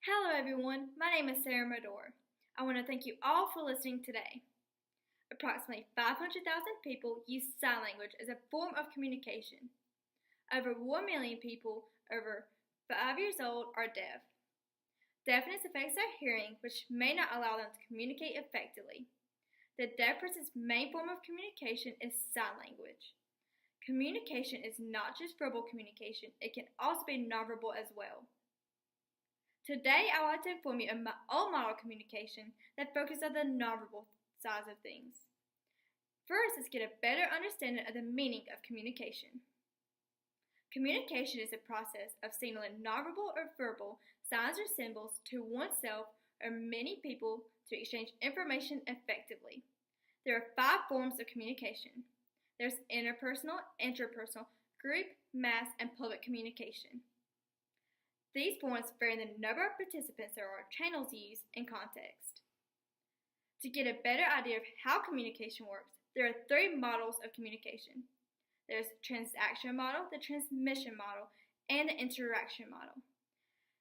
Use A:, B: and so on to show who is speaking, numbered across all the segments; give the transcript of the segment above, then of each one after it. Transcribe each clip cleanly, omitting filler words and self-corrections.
A: Hello everyone, my name is Sarah Madore. I want to thank you all for listening today. Approximately 500,000 people use sign language as a form of communication. Over 1 million people over 5 years old are deaf. Deafness affects their hearing, which may not allow them to communicate effectively. The deaf person's main form of communication is sign language. Communication is not just verbal communication, it can also be nonverbal as well. Today, I would like to inform you of my own model of communication that focuses on the nonverbal sides of things. First, let's get a better understanding of the meaning of communication. Communication is a process of signaling nonverbal or verbal signs or symbols to oneself or many people to exchange information effectively. There are 5 forms of communication. There's interpersonal, intrapersonal, group, mass, and public communication. These forms vary in the number of participants there are, channels used, and context. To get a better idea of how communication works, there are 3 models of communication. There's the transaction model, the transmission model, and the interaction model.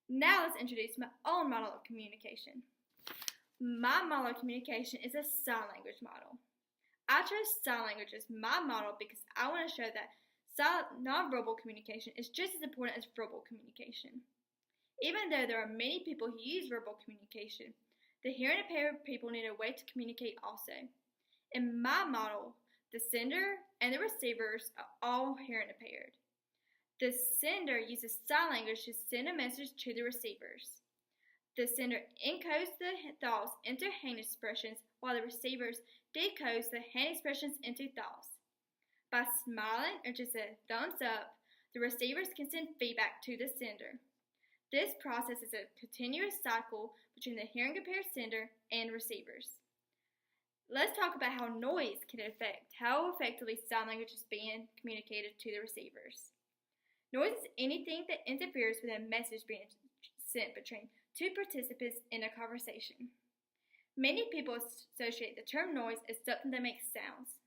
A: Now let's introduce my own model of communication. My model of communication is a sign language model. I chose sign language as my model because I want to show that nonverbal communication is just as important as verbal communication. Even though there are many people who use verbal communication, the hearing impaired people need a way to communicate also. In my model, the sender and the receivers are all hearing impaired. The sender uses sign language to send a message to the receivers. The sender encodes the thoughts into hand expressions, while the receivers decodes the hand expressions into thoughts. By smiling or just a thumbs up, the receivers can send feedback to the sender. This process is a continuous cycle between the hearing impaired sender and receivers. Let's talk about how noise can affect how effectively sign language is being communicated to the receivers. Noise is anything that interferes with a message being sent between 2 participants in a conversation. Many people associate the term noise as something that makes sounds.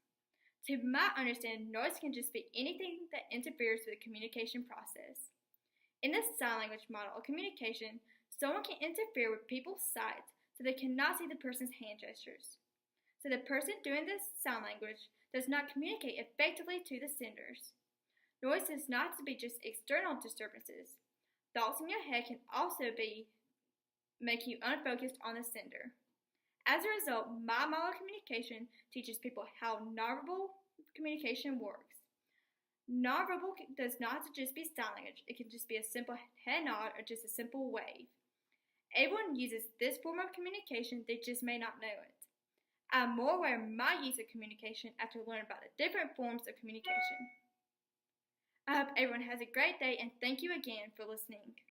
A: To my understanding, noise can just be anything that interferes with the communication process. In the sign language model of communication, someone can interfere with people's sight so they cannot see the person's hand gestures. So the person doing this sign language does not communicate effectively to the senders. Noise does not have to be just external disturbances. Thoughts in your head can also make you unfocused on the sender. As a result, my model of communication teaches people how nonverbal communication works. Nonverbal does not have to just be sign language. It can just be a simple head nod or just a simple wave. Everyone uses this form of communication, they just may not know it. I'm more aware of my use of communication after learning about the different forms of communication. I hope everyone has a great day and thank you again for listening.